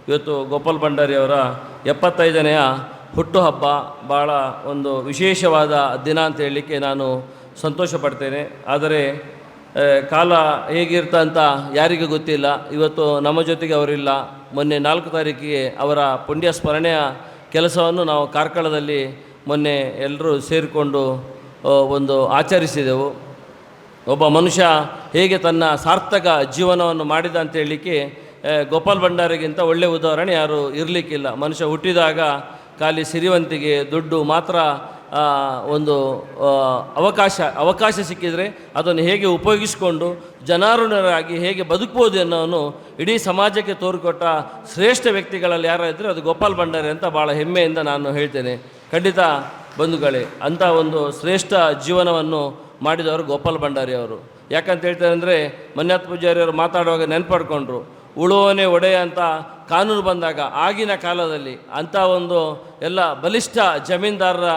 ಇವತ್ತು ಗೋಪಾಲ್ ಭಂಡಾರಿ ಅವರ 75ನೆಯ ಹುಟ್ಟುಹಬ್ಬ ಭಾಳ ಒಂದು ವಿಶೇಷವಾದ ದಿನ ಅಂತ ಹೇಳಲಿಕ್ಕೆ ನಾನು ಸಂತೋಷ ಪಡ್ತೇನೆ. ಆದರೆ ಕಾಲ ಹೇಗಿರ್ತ ಅಂತ ಯಾರಿಗೂ ಗೊತ್ತಿಲ್ಲ. ಇವತ್ತು ನಮ್ಮ ಜೊತೆಗೆ ಅವರಿಲ್ಲ. ಮೊನ್ನೆ 4 ತಾರೀಕಿಗೆ ಅವರ ಪುಣ್ಯ ಸ್ಮರಣೆಯ ಕೆಲಸವನ್ನು ನಾವು ಕಾರ್ಕಳದಲ್ಲಿ ಮೊನ್ನೆ ಎಲ್ಲರೂ ಸೇರಿಕೊಂಡು ಒಂದು ಆಚರಿಸಿದೆವು. ಒಬ್ಬ ಮನುಷ್ಯ ಹೇಗೆ ತನ್ನ ಸಾರ್ಥಕ ಜೀವನವನ್ನು ಮಾಡಿದ ಅಂತ ಹೇಳಲಿಕ್ಕೆ ಗೋಪಾಲ್ ಭಂಡಾರಿಗಿಂತ ಒಳ್ಳೆಯ ಉದಾಹರಣೆ ಯಾರು ಇರಲಿಕ್ಕಿಲ್ಲ. ಮನುಷ್ಯ ಹುಟ್ಟಿದಾಗ ಖಾಲಿ ಸಿರಿವಂತಿಗೆ ದುಡ್ಡು ಮಾತ್ರ ಒಂದು ಅವಕಾಶ ಸಿಕ್ಕಿದರೆ ಅದನ್ನು ಹೇಗೆ ಉಪಯೋಗಿಸಿಕೊಂಡು ಜನಾರ್ದನರಾಗಿ ಹೇಗೆ ಬದುಕ್ಬೋದು ಅನ್ನೋನು ಇಡೀ ಸಮಾಜಕ್ಕೆ ತೋರಿಕೊಟ್ಟ ಶ್ರೇಷ್ಠ ವ್ಯಕ್ತಿಗಳಲ್ಲಿ ಯಾರಾದರೆ ಅದು ಗೋಪಾಲ್ ಭಂಡಾರಿ ಅಂತ ಭಾಳ ಹೆಮ್ಮೆಯಿಂದ ನಾನು ಹೇಳ್ತೇನೆ. ಖಂಡಿತ ಬಂಧುಗಳೇ, ಅಂಥ ಒಂದು ಶ್ರೇಷ್ಠ ಜೀವನವನ್ನು ಮಾಡಿದವರು ಗೋಪಾಲ್ ಭಂಡಾರಿ ಅವರು. ಯಾಕಂತ ಹೇಳ್ತಾರೆ ಅಂದರೆ ಮನ್ಯಾತ್ ಪೂಜಾರಿ ಅವರು ಮಾತಾಡುವಾಗ ನೆನಪಡ್ಕೊಂಡ್ರು, ಉಳುವನೇ ಒಡೆಯ ಅಂತ ಕಾನೂನು ಬಂದಾಗ ಆಗಿನ ಕಾಲದಲ್ಲಿ ಅಂಥ ಒಂದು ಎಲ್ಲ ಬಲಿಷ್ಠ ಜಮೀನ್ದಾರರ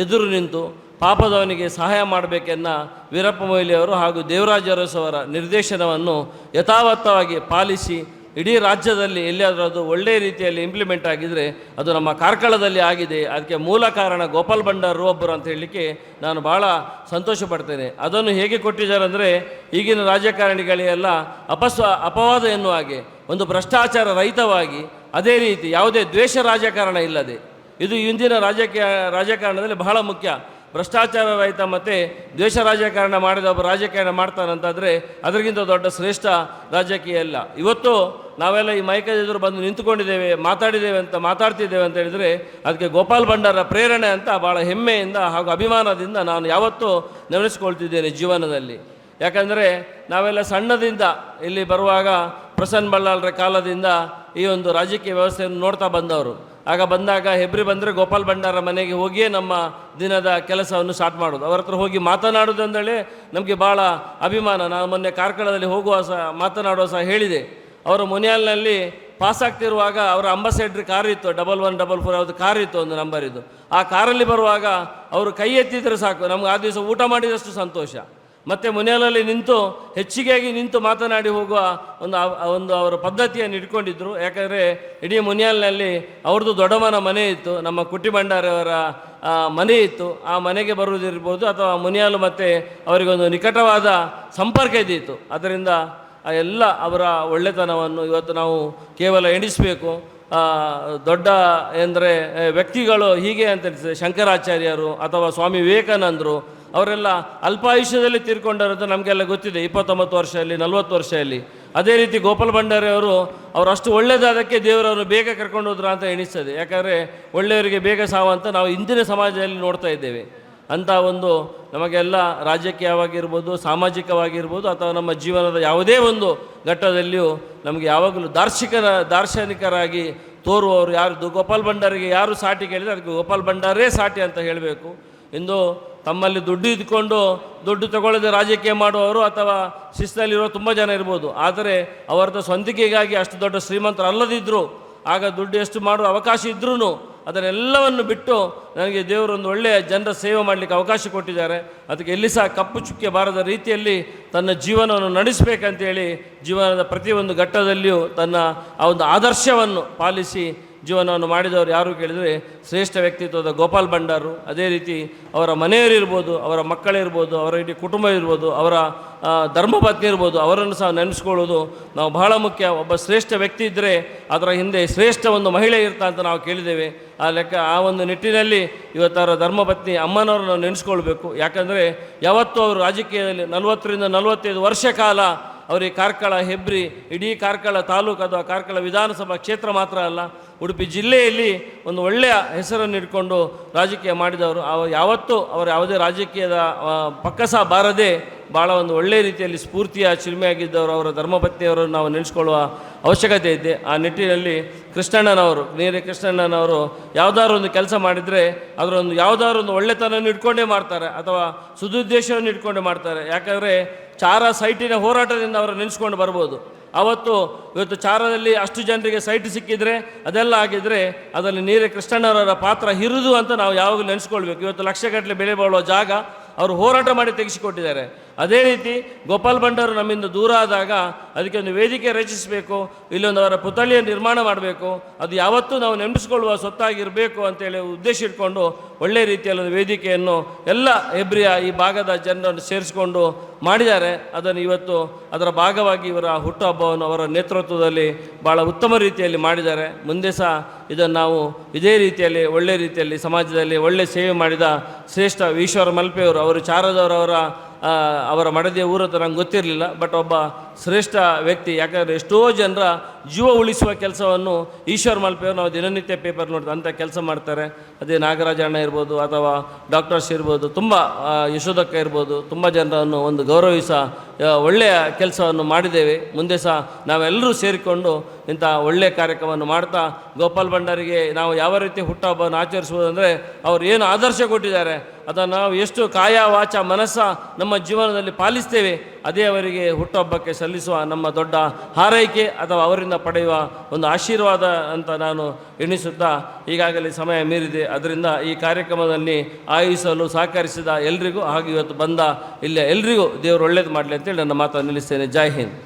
ಎದುರು ನಿಂತು ಪಾಪದವನಿಗೆ ಸಹಾಯ ಮಾಡಬೇಕೆನ್ನ ವೀರಪ್ಪ ಮೊಯ್ಲಿಯವರು ಹಾಗೂ ದೇವರಾಜ ಅರಸು ಅವರ ನಿರ್ದೇಶನವನ್ನು ಯಥಾವತ್ತವಾಗಿ ಪಾಲಿಸಿ ಇಡೀ ರಾಜ್ಯದಲ್ಲಿ ಎಲ್ಲಿಯಾದರೂ ಅದು ಒಳ್ಳೆಯ ರೀತಿಯಲ್ಲಿ ಇಂಪ್ಲಿಮೆಂಟ್ ಆಗಿದ್ದರೆ ಅದು ನಮ್ಮ ಕಾರ್ಕಳದಲ್ಲಿ ಆಗಿದೆ. ಅದಕ್ಕೆ ಮೂಲ ಕಾರಣ ಗೋಪಾಲ್ ಭಂಡಾರಿ ಒಬ್ಬರು ಅಂತ ಹೇಳಲಿಕ್ಕೆ ನಾನು ಭಾಳ ಸಂತೋಷ ಪಡ್ತೇನೆ. ಅದನ್ನು ಹೇಗೆ ಕೊಟ್ಟಿದ್ದಾರೆ ಅಂದರೆ ಈಗಿನ ರಾಜಕಾರಣಿಗಳಿಗೆಲ್ಲ ಅಪವಾದ ಎನ್ನುವ ಹಾಗೆ ಒಂದು ಭ್ರಷ್ಟಾಚಾರ ರಹಿತವಾಗಿ, ಅದೇ ರೀತಿ ಯಾವುದೇ ದ್ವೇಷ ರಾಜಕಾರಣ ಇಲ್ಲದೆ, ಇದು ಇಂದಿನ ರಾಜಕಾರಣದಲ್ಲಿ ಬಹಳ ಮುಖ್ಯ. ಭ್ರಷ್ಟಾಚಾರ ರಹಿತ ಮತ್ತು ದ್ವೇಷ ರಾಜಕಾರಣ ಮಾಡಿದ ಒಬ್ಬ ರಾಜಕಾರಣ ಮಾಡ್ತಾನಂತಾದರೆ ಅದರಿಗಿಂತ ದೊಡ್ಡ ಶ್ರೇಷ್ಠ ರಾಜಕೀಯ ಇಲ್ಲ. ಇವತ್ತು ನಾವೆಲ್ಲ ಈ ಮೈಕದ ಎದುರು ಬಂದು ನಿಂತುಕೊಂಡಿದ್ದೇವೆ, ಮಾತಾಡ್ತಿದ್ದೇವೆ ಅಂತ ಹೇಳಿದರೆ ಅದಕ್ಕೆ ಗೋಪಾಲ್ ಭಂಡಾರ ಪ್ರೇರಣೆ ಅಂತ ಭಾಳ ಹೆಮ್ಮೆಯಿಂದ ಹಾಗೂ ಅಭಿಮಾನದಿಂದ ನಾನು ಯಾವತ್ತೂ ನೆನೆಸ್ಕೊಳ್ತಿದ್ದೇನೆ ಜೀವನದಲ್ಲಿ. ಯಾಕಂದರೆ ನಾವೆಲ್ಲ ಸಣ್ಣದಿಂದ ಇಲ್ಲಿ ಬರುವಾಗ ಪ್ರಸನ್ನ ಬಳ್ಳಾಳರ ಕಾಲದಿಂದ ಈ ಒಂದು ರಾಜಕೀಯ ವ್ಯವಸ್ಥೆಯನ್ನು ನೋಡ್ತಾ ಬಂದವರು. ಆಗ ಬಂದಾಗ ಹೆಬ್ರಿ ಬಂದರೆ ಗೋಪಾಲ್ ಭಂಡಾರ ಮನೆಗೆ ಹೋಗಿಯೇ ನಮ್ಮ ದಿನದ ಕೆಲಸವನ್ನು ಸ್ಟಾರ್ಟ್ ಮಾಡೋದು. ಅವರ ಹತ್ರ ಹೋಗಿ ಮಾತನಾಡೋದು ಅಂದೇಳಿ ನಮಗೆ ಭಾಳ ಅಭಿಮಾನ. ನಾನು ಮೊನ್ನೆ ಕಾರ್ಕಳದಲ್ಲಿ ಮಾತನಾಡುವ ಸಹ ಹೇಳಿದೆ. ಅವರು ಮುನಿಯಾಲ್ನಲ್ಲಿ ಪಾಸ್ ಆಗ್ತಿರುವಾಗ ಅವರ ಅಂಬಾಸೆಡ್ರ್ ಕಾರ್ ಇತ್ತು, 1144 ಅವ್ರದ್ದು ಕಾರ್ ಇತ್ತು, ಒಂದು ನಂಬರ್ ಇದು. ಆ ಕಾರಲ್ಲಿ ಬರುವಾಗ ಅವರು ಕೈ ಎತ್ತಿದ್ರೆ ಸಾಕು, ನಮ್ಗೆ ಆ ದಿವಸ ಊಟ ಮಾಡಿದಷ್ಟು ಸಂತೋಷ. ಮತ್ತು ಮುನಿಯಾಲಲ್ಲಿ ಹೆಚ್ಚಿಗೆಯಾಗಿ ನಿಂತು ಮಾತನಾಡಿ ಹೋಗುವ ಒಂದು ಅವರ ಪದ್ಧತಿಯನ್ನು ಇಟ್ಕೊಂಡಿದ್ದರು. ಯಾಕಂದರೆ ಇಡೀ ಮುನಿಯಾಲ್ನಲ್ಲಿ ಅವ್ರದ್ದು ದೊಡ್ಡಮ್ಮನ ಮನೆ ಇತ್ತು, ನಮ್ಮ ಕುಟ್ಟಿ ಭಂಡಾರಿಯವರ ಮನೆ ಇತ್ತು. ಆ ಮನೆಗೆ ಬರುವುದಿರ್ಬೋದು ಅಥವಾ ಮುನಿಯಾಲು ಮತ್ತು ಅವರಿಗೊಂದು ನಿಕಟವಾದ ಸಂಪರ್ಕ ಇದ್ದಿತ್ತು. ಅದರಿಂದ ಎಲ್ಲ ಅವರ ಒಳ್ಳೆತನವನ್ನು ಇವತ್ತು ನಾವು ಕೇವಲ ಎಣಿಸಬೇಕು. ದೊಡ್ಡ ಅಂದರೆ ವ್ಯಕ್ತಿಗಳು ಹೀಗೆ ಅಂತ ಶಂಕರಾಚಾರ್ಯರು ಅಥವಾ ಸ್ವಾಮಿ ವಿವೇಕಾನಂದರು ಅವರೆಲ್ಲ ಅಲ್ಪಾಯುಷ್ಯದಲ್ಲಿ ತೀರ್ಕೊಂಡರಂತ ನಮಗೆಲ್ಲ ಗೊತ್ತಿದೆ, 29 ವರ್ಷದಲ್ಲಿ 40 ವರ್ಷದಲ್ಲಿ. ಅದೇ ರೀತಿ ಗೋಪಾಲ್ ಭಂಡಾರಿ ಅವರು ಅಷ್ಟು ಒಳ್ಳೆಯದಾದಕ್ಕೆ ದೇವರನ್ನು ಬೇಗ ಕರ್ಕೊಂಡು ಹೋದ್ರ ಅಂತ ಎಣಿಸ್ತದೆ. ಯಾಕಂದರೆ ಒಳ್ಳೆಯವರಿಗೆ ಬೇಗ ಸಾವು ಅಂತ ನಾವು ಇಂದಿನ ಸಮಾಜದಲ್ಲಿ ನೋಡ್ತಾ ಇದ್ದೇವೆ. ಅಂಥ ಒಂದು ನಮಗೆಲ್ಲ ರಾಜಕೀಯವಾಗಿರ್ಬೋದು, ಸಾಮಾಜಿಕವಾಗಿರ್ಬೋದು ಅಥವಾ ನಮ್ಮ ಜೀವನದ ಯಾವುದೇ ಒಂದು ಘಟ್ಟದಲ್ಲಿಯೂ ನಮಗೆ ಯಾವಾಗಲೂ ದಾರ್ಶನಿಕರಾಗಿ ತೋರುವವರು ಯಾರು, ಗೋಪಾಲ್ ಭಂಡಾರಿಗೆ ಯಾರು ಸಾಟಿ ಕೇಳಿದರೆ ಅದಕ್ಕೆ ಗೋಪಾಲ್ ಭಂಡಾರೇ ಸಾಟಿ ಅಂತ ಹೇಳಬೇಕು. ಇಂದು ತಮ್ಮಲ್ಲಿ ದುಡ್ಡು ಇದ್ಕೊಂಡು ದುಡ್ಡು ತಗೊಳ್ಳದೆ ರಾಜಕೀಯ ಮಾಡುವವರು ಅಥವಾ ಶಿಸ್ತಲ್ಲಿರೋ ತುಂಬ ಜನ ಇರ್ಬೋದು. ಆದರೆ ಅವರದ್ದು ಸ್ವಂತಿಕೆಗಾಗಿ ಅಷ್ಟು ದೊಡ್ಡ ಶ್ರೀಮಂತರು ಅಲ್ಲದಿದ್ದರು, ಆಗ ದುಡ್ಡು ಎಷ್ಟು ಮಾಡುವ ಅವಕಾಶ ಇದ್ರೂ ಅದನ್ನೆಲ್ಲವನ್ನು ಬಿಟ್ಟು ನನಗೆ ದೇವರೊಂದು ಒಳ್ಳೆಯ ಜನರ ಸೇವೆ ಮಾಡಲಿಕ್ಕೆ ಅವಕಾಶ ಕೊಟ್ಟಿದ್ದಾರೆ. ಅದಕ್ಕೆ ಎಲ್ಲಿ ಸಹ ಕಪ್ಪು ಚುಕ್ಕೆ ಬಾರದ ರೀತಿಯಲ್ಲಿ ತನ್ನ ಜೀವನವನ್ನು ನಡೆಸಬೇಕಂತೇಳಿ ಜೀವನದ ಪ್ರತಿಯೊಂದು ಘಟ್ಟದಲ್ಲಿಯೂ ತನ್ನ ಆ ಒಂದು ಆದರ್ಶವನ್ನು ಪಾಲಿಸಿ ಜೀವನವನ್ನು ಮಾಡಿದವರು ಯಾರು ಕೇಳಿದರೆ ಶ್ರೇಷ್ಠ ವ್ಯಕ್ತಿತ್ವದ ಗೋಪಾಲ್ ಭಂಡಾರು. ಅದೇ ರೀತಿ ಅವರ ಮನೆಯವರಿರ್ಬೋದು, ಅವರ ಮಕ್ಕಳಿರ್ಬೋದು, ಅವರ ಇಡೀ ಕುಟುಂಬ ಇರ್ಬೋದು, ಅವರ ಧರ್ಮಪತ್ನಿ ಇರ್ಬೋದು, ಅವರನ್ನು ಸಹ ನೆನೆಸ್ಕೊಳ್ಳೋದು ನಾವು ಬಹಳ ಮುಖ್ಯ. ಒಬ್ಬ ಶ್ರೇಷ್ಠ ವ್ಯಕ್ತಿ ಇದ್ದರೆ ಅದರ ಹಿಂದೆ ಶ್ರೇಷ್ಠ ಒಂದು ಮಹಿಳೆ ಇರ್ತಾ ಅಂತ ನಾವು ಕೇಳಿದ್ದೇವೆ. ಆ ಒಂದು ನಿಟ್ಟಿನಲ್ಲಿ ಇವತ್ತವರ ಧರ್ಮಪತ್ನಿ ಅಮ್ಮನವರು ನಾವು ನೆನೆಸ್ಕೊಳ್ಬೇಕು. ಯಾಕಂದರೆ ಯಾವತ್ತೂ ಅವರು ರಾಜಕೀಯದಲ್ಲಿ 40ರಿಂದ 45 ವರ್ಷ ಕಾಲ ಅವರಿಗೆ ಕಾರ್ಕಳ, ಹೆಬ್ರಿ, ಇಡೀ ಕಾರ್ಕಳ ತಾಲೂಕು ಅಥವಾ ಕಾರ್ಕಳ ವಿಧಾನಸಭಾ ಕ್ಷೇತ್ರ ಮಾತ್ರ ಅಲ್ಲ, ಉಡುಪಿ ಜಿಲ್ಲೆಯಲ್ಲಿ ಒಂದು ಒಳ್ಳೆಯ ಹೆಸರನ್ನು ಇಟ್ಕೊಂಡು ರಾಜಕೀಯ ಮಾಡಿದವರು. ಯಾವತ್ತೂ ಅವರು ಯಾವುದೇ ರಾಜಕೀಯದ ಪಕ್ಕಸ ಬಾರದೆ ಭಾಳ ಒಂದು ಒಳ್ಳೆಯ ರೀತಿಯಲ್ಲಿ ಸ್ಫೂರ್ತಿಯ ಚಿಲುಮೆಯಾಗಿದ್ದವರು ಅವರ ಧರ್ಮಪತ್ನಿಯವರನ್ನು ನಾವು ನೆನೆಸ್ಕೊಳ್ಳುವ ಅವಶ್ಯಕತೆ ಇದೆ. ಆ ನಿಟ್ಟಿನಲ್ಲಿ ನೀರೆ ಕೃಷ್ಣಣ್ಣನವರು ಯಾವುದಾದ್ರು ಒಂದು ಕೆಲಸ ಮಾಡಿದರೆ ಅದರೊಂದು ಯಾವುದಾದ್ರು ಒಂದು ಒಳ್ಳೆತನವನ್ನು ಇಟ್ಕೊಂಡೇ ಮಾಡ್ತಾರೆ ಅಥವಾ ಸದುದ್ದೇಶವನ್ನು ಇಟ್ಕೊಂಡೇ ಮಾಡ್ತಾರೆ. ಯಾಕಂದರೆ ಚಾರ ಸೈಟಿನ ಹೋರಾಟದಿಂದ ಅವರು ನೆನೆಸ್ಕೊಂಡು ಬರ್ಬೋದು. ಇವತ್ತು ಚಾರದಲ್ಲಿ ಅಷ್ಟು ಜನರಿಗೆ ಸೈಟ್ ಸಿಕ್ಕಿದರೆ ಅದೆಲ್ಲ ಆಗಿದ್ದರೆ ಅದರಲ್ಲಿ ನೀರೆ ಕೃಷ್ಣಣ್ಣವರ ಪಾತ್ರ ಹಿರಿದು ಅಂತ ನಾವು ಯಾವಾಗಲೂ ನೆನೆಸ್ಕೊಳ್ಬೇಕು. ಇವತ್ತು ಲಕ್ಷಗಟ್ಟಲೆ ಬೆಲೆ ಬಾಳುವ ಜಾಗ ಅವರು ಹೋರಾಟ ಮಾಡಿ ತೆಗೆಸಿಕೊಟ್ಟಿದ್ದಾರೆ. ಅದೇ ರೀತಿ ಗೋಪಾಲ್ ಭಂಡಾರು ನಮ್ಮಿಂದ ದೂರ ಆದಾಗ ಅದಕ್ಕೆ ಒಂದು ವೇದಿಕೆ ರಚಿಸಬೇಕು, ಇಲ್ಲೊಂದು ಅವರ ಪುತ್ಥಳಿಯ ನಿರ್ಮಾಣ ಮಾಡಬೇಕು, ಅದು ಯಾವತ್ತೂ ನಾವು ನೆನಪಿಸ್ಕೊಳ್ಳುವ ಸೊತ್ತಾಗಿರಬೇಕು ಅಂತೇಳಿ ಉದ್ದೇಶ ಇಟ್ಕೊಂಡು ಒಳ್ಳೆಯ ರೀತಿಯಲ್ಲಿ ಒಂದು ವೇದಿಕೆಯನ್ನು ಎಲ್ಲ ಹೆಬ್ರಿಯ ಈ ಭಾಗದ ಜನರನ್ನು ಸೇರಿಸಿಕೊಂಡು ಮಾಡಿದ್ದಾರೆ. ಅದನ್ನು ಇವತ್ತು ಅದರ ಭಾಗವಾಗಿ ಇವರ ಹುಟ್ಟುಹಬ್ಬವನ್ನು ಅವರ ನೇತೃತ್ವದಲ್ಲಿ ಭಾಳ ಉತ್ತಮ ರೀತಿಯಲ್ಲಿ ಮಾಡಿದ್ದಾರೆ. ಮುಂದೆ ಸಹ ಇದನ್ನು ನಾವು ಇದೇ ರೀತಿಯಲ್ಲಿ ಒಳ್ಳೆಯ ರೀತಿಯಲ್ಲಿ ಸಮಾಜದಲ್ಲಿ ಒಳ್ಳೆಯ ಸೇವೆ ಮಾಡಿದ ಶ್ರೇಷ್ಠ ಈಶ್ವರ ಮಲ್ಪೆಯವರು, ಅವರು ಚಾರದವರವರ ಅವರ ಮಡದಿಯ ಊರದ್ದು ನಂಗೆ ಗೊತ್ತಿರಲಿಲ್ಲ, ಬಟ್ ಒಬ್ಬ ಶ್ರೇಷ್ಠ ವ್ಯಕ್ತಿ. ಯಾಕಂದರೆ ಎಷ್ಟೋ ಜನರ ಜೀವ ಉಳಿಸುವ ಕೆಲಸವನ್ನು ಈಶ್ವರ್ ಮಲ್ಪೆಯವರು ನಾವು ದಿನನಿತ್ಯ ಪೇಪರ್ ನೋಡ್ತೀವಿ, ಅಂಥ ಕೆಲಸ ಮಾಡ್ತಾರೆ. ಅದೇ ನಾಗರಾಜಣ್ಣ ಇರ್ಬೋದು ಅಥವಾ ಡಾಕ್ಟರ್ಸ್ ಇರ್ಬೋದು, ತುಂಬ ಯಶೋದಕ್ಕ ಇರ್ಬೋದು, ತುಂಬ ಜನರನ್ನು ಒಂದು ಗೌರವಿಸ ಒಳ್ಳೆಯ ಕೆಲಸವನ್ನು ಮಾಡಿದ್ದೇವೆ. ಮುಂದೆ ಸಹ ನಾವೆಲ್ಲರೂ ಸೇರಿಕೊಂಡು ಇಂಥ ಒಳ್ಳೆಯ ಕಾರ್ಯಕ್ರಮವನ್ನು ಮಾಡ್ತಾ ಗೋಪಾಲ್ ಭಂಡಾರಿಗೆ ನಾವು ಯಾವ ರೀತಿ ಹುಟ್ಟುಹಬ್ಬವನ್ನು ಆಚರಿಸುವುದಂದರೆ ಅವರು ಏನು ಆದರ್ಶ ಕೊಟ್ಟಿದ್ದಾರೆ ಅದನ್ನು ನಾವು ಎಷ್ಟು ಕಾಯ ವಾಚ ಮನಸ್ಸ ನಮ್ಮ ಜೀವನದಲ್ಲಿ ಪಾಲಿಸ್ತೇವೆ, ಅದೇ ಅವರಿಗೆ ಹುಟ್ಟುಹಬ್ಬಕ್ಕೆ ಸಲ್ಲಿಸುವ ನಮ್ಮ ದೊಡ್ಡ ಹಾರೈಕೆ ಅಥವಾ ಅವರಿಂದ ಪಡೆಯುವ ಒಂದು ಆಶೀರ್ವಾದ ಅಂತ ನಾನು ಎಣಿಸುತ್ತಾ, ಈಗಾಗಲೇ ಸಮಯ ಮೀರಿದೆ. ಅದರಿಂದ ಈ ಕಾರ್ಯಕ್ರಮದಲ್ಲಿ ಆಯೋಜಿಸಲು ಸಹಕರಿಸಿದ ಎಲ್ರಿಗೂ ಹಾಗೂ ಇವತ್ತು ಬಂದ ಇಲ್ಲಿ ಎಲ್ರಿಗೂ ದೇವರು ಒಳ್ಳೇದು ಮಾಡಲಿ ಅಂತೇಳಿ ನನ್ನ ಮಾತನ್ನು ನಿಲ್ಲಿಸ್ತೇನೆ. ಜೈ ಹಿಂದ್.